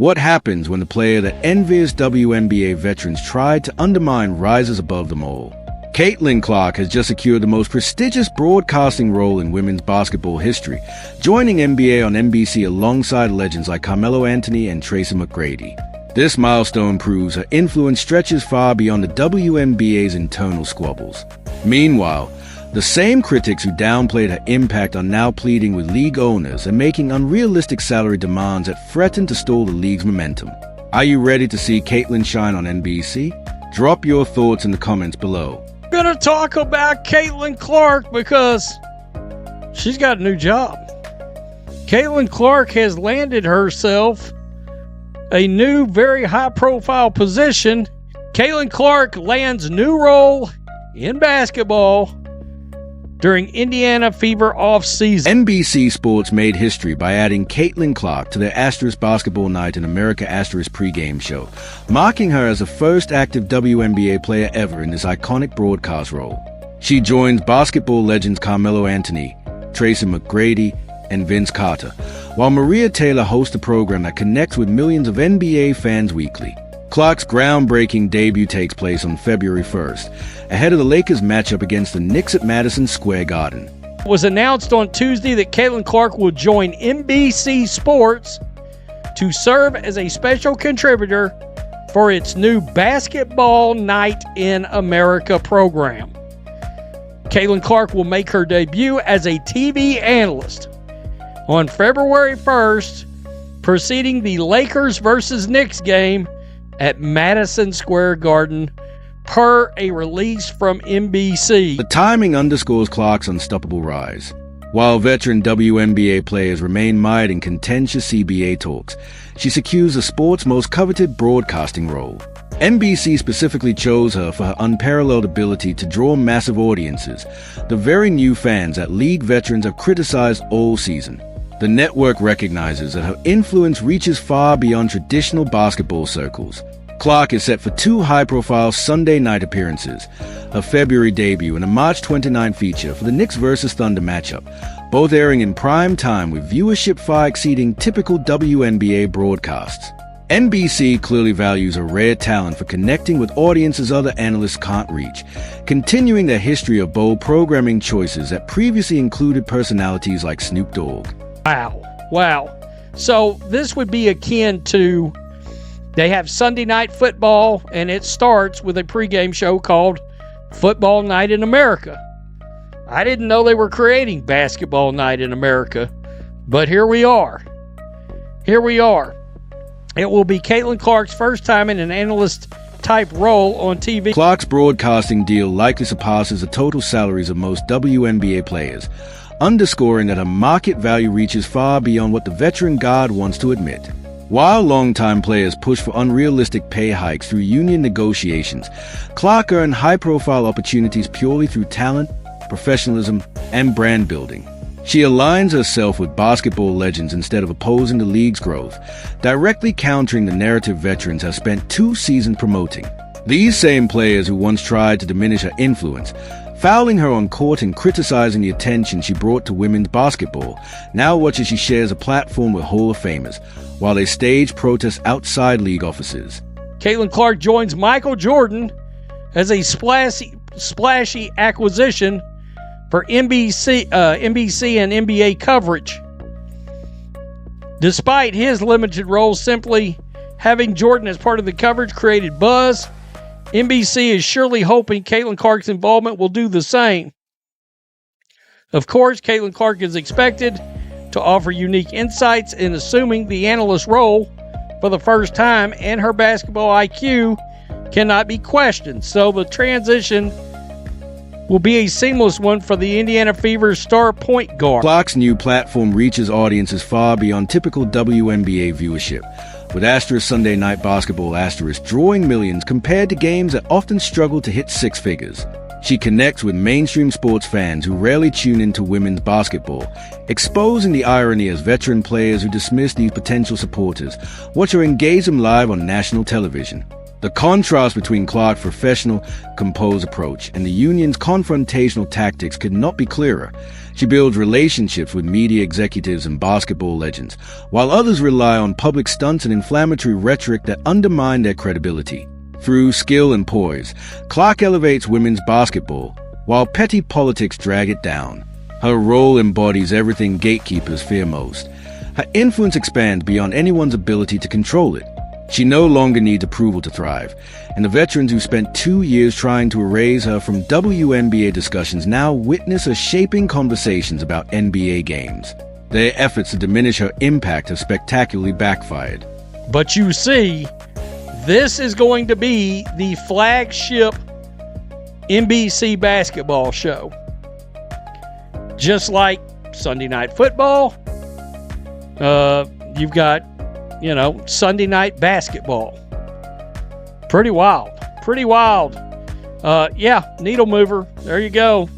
What happens when the player that envious WNBA veterans tried to undermine rises above them all? Caitlin Clark has just secured the most prestigious broadcasting role in women's basketball history, joining NBA on NBC alongside legends like Carmelo Anthony and Tracy McGrady. This milestone proves her influence stretches far beyond the WNBA's internal squabbles. Meanwhile, the same critics who downplayed her impact are now pleading with league owners and making unrealistic salary demands that threaten to stall the league's momentum. Are you ready to see Caitlin shine on NBC? Drop your thoughts in the comments below. I'm going to talk about Caitlin Clark because she's got a new job. Caitlin Clark has landed herself a new, very high-profile position. Caitlin Clark lands new role in basketball during Indiana Fever off-season. NBC Sports made history by adding Caitlin Clark to their Asterisk Basketball Night in America Asterisk pregame show, marking her as the first active WNBA player ever in this iconic broadcast role. She joins basketball legends Carmelo Anthony, Tracy McGrady, and Vince Carter, while Maria Taylor hosts a program that connects with millions of NBA fans weekly. Clark's groundbreaking debut takes place on February 1st, ahead of the Lakers' matchup against the Knicks at Madison Square Garden. It was announced on Tuesday that Caitlin Clark will join NBC Sports to serve as a special contributor for its new Basketball Night in America program. Caitlin Clark will make her debut as a TV analyst on February 1st, preceding the Lakers versus Knicks game at Madison Square Garden, per a release from NBC. The timing underscores Clark's unstoppable rise. While veteran WNBA players remain mired in contentious CBA talks, she secures the sport's most coveted broadcasting role. NBC specifically chose her for her unparalleled ability to draw massive audiences, the very new fans that league veterans have criticized all season. The network recognizes that her influence reaches far beyond traditional basketball circles. Clark is set for two high-profile Sunday night appearances, a February debut and a March 29 feature for the Knicks vs. Thunder matchup, both airing in prime time with viewership far exceeding typical WNBA broadcasts. NBC clearly values a rare talent for connecting with audiences other analysts can't reach, continuing their history of bold programming choices that previously included personalities like Snoop Dogg. Wow. So this would be akin to, they have Sunday Night Football, and it starts with a pregame show called Football Night in America. I didn't know they were creating Basketball Night in America, but here we are. It will be Caitlin Clark's first time in an analyst-type role on TV. Clark's broadcasting deal likely surpasses the total salaries of most WNBA players, underscoring that her market value reaches far beyond what the veteran guard wants to admit. While longtime players push for unrealistic pay hikes through union negotiations, Clark earned high-profile opportunities purely through talent, professionalism, and brand building. She aligns herself with basketball legends instead of opposing the league's growth, directly countering the narrative veterans have spent 2 seasons promoting. These same players who once tried to diminish her influence, fouling her on court and criticizing the attention she brought to women's basketball, now watch as she shares a platform with Hall of Famers, while they stage protests outside league offices. Caitlin Clark joins Michael Jordan as a splashy acquisition for NBC and NBA coverage. Despite his limited role, simply having Jordan as part of the coverage created buzz. NBC is surely hoping Caitlin Clark's involvement will do the same. Of course, Caitlin Clark is expected to offer unique insights in assuming the analyst role for the first time, and her basketball IQ cannot be questioned. So the transition will be a seamless one for the Indiana Fever's star point guard. Clark's new platform reaches audiences far beyond typical WNBA viewership, with Asterisk Sunday Night Basketball Asterisk drawing millions compared to games that often struggle to hit 6 figures. She connects with mainstream sports fans who rarely tune into women's basketball, exposing the irony as veteran players who dismiss these potential supporters watch her engage them live on national television. The contrast between Clark's professional, composed approach and the union's confrontational tactics could not be clearer. She builds relationships with media executives and basketball legends, while others rely on public stunts and inflammatory rhetoric that undermine their credibility. Through skill and poise, Clark elevates women's basketball, while petty politics drag it down. Her role embodies everything gatekeepers fear most. Her influence expands beyond anyone's ability to control it. She no longer needs approval to thrive, and the veterans who spent 2 years trying to erase her from WNBA discussions now witness her shaping conversations about NBA games. Their efforts to diminish her impact have spectacularly backfired. But you see, this is going to be the flagship NBC basketball show. Just like Sunday Night Football, you've got, Sunday Night Basketball. Pretty wild. Needle mover. There you go.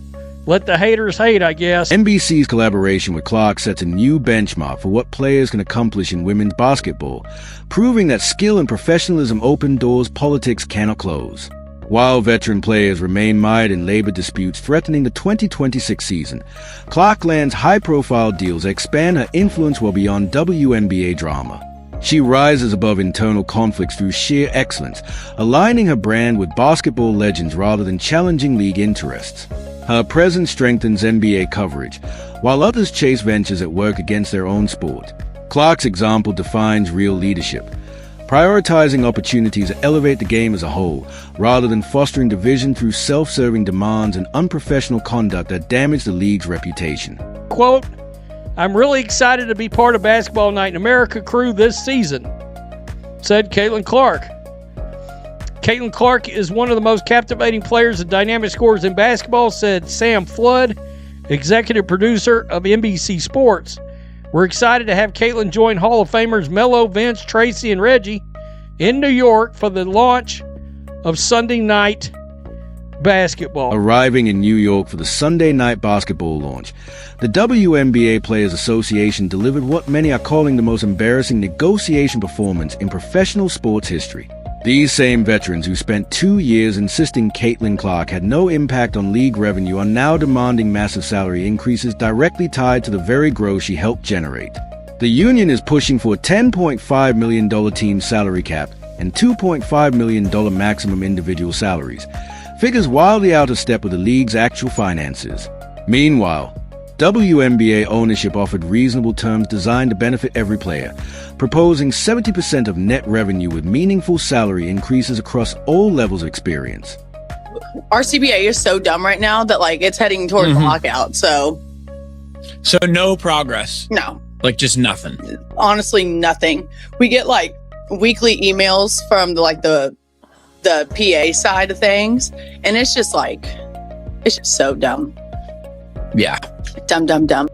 Let the haters hate, I guess. NBC's collaboration with Clark sets a new benchmark for what players can accomplish in women's basketball, proving that skill and professionalism open doors politics cannot close. While veteran players remain mired in labor disputes threatening the 2026 season, Clark lands high-profile deals that expand her influence well beyond WNBA drama. She rises above internal conflicts through sheer excellence, aligning her brand with basketball legends rather than challenging league interests. Her presence strengthens NBA coverage, while others chase ventures that work against their own sport. Clark's example defines real leadership, prioritizing opportunities that elevate the game as a whole, rather than fostering division through self-serving demands and unprofessional conduct that damage the league's reputation. Quote, "I'm really excited to be part of Basketball Night in America crew this season," said Caitlin Clark. Caitlin Clark is one of the most captivating players and dynamic scorers in basketball, said Sam Flood, executive producer of NBC Sports. We're excited to have Caitlin join Hall of Famers Melo, Vince, Tracy, and Reggie in New York for the launch of Sunday Night Basketball. Arriving in New York for the Sunday Night Basketball launch, the WNBA Players Association delivered what many are calling the most embarrassing negotiation performance in professional sports history. These same veterans who spent 2 years insisting Caitlin Clark had no impact on league revenue are now demanding massive salary increases directly tied to the very growth she helped generate. The union is pushing for a $10.5 million team salary cap and $2.5 million maximum individual salaries, figures wildly out of step with the league's actual finances. Meanwhile, WNBA ownership offered reasonable terms designed to benefit every player, proposing 70% of net revenue with meaningful salary increases across all levels of experience. Our CBA is so dumb right now that it's heading towards the lockout. So no progress. No, Just nothing. Honestly, nothing. We get weekly emails from the PA side of things, and it's just so dumb. Yeah. Dumb.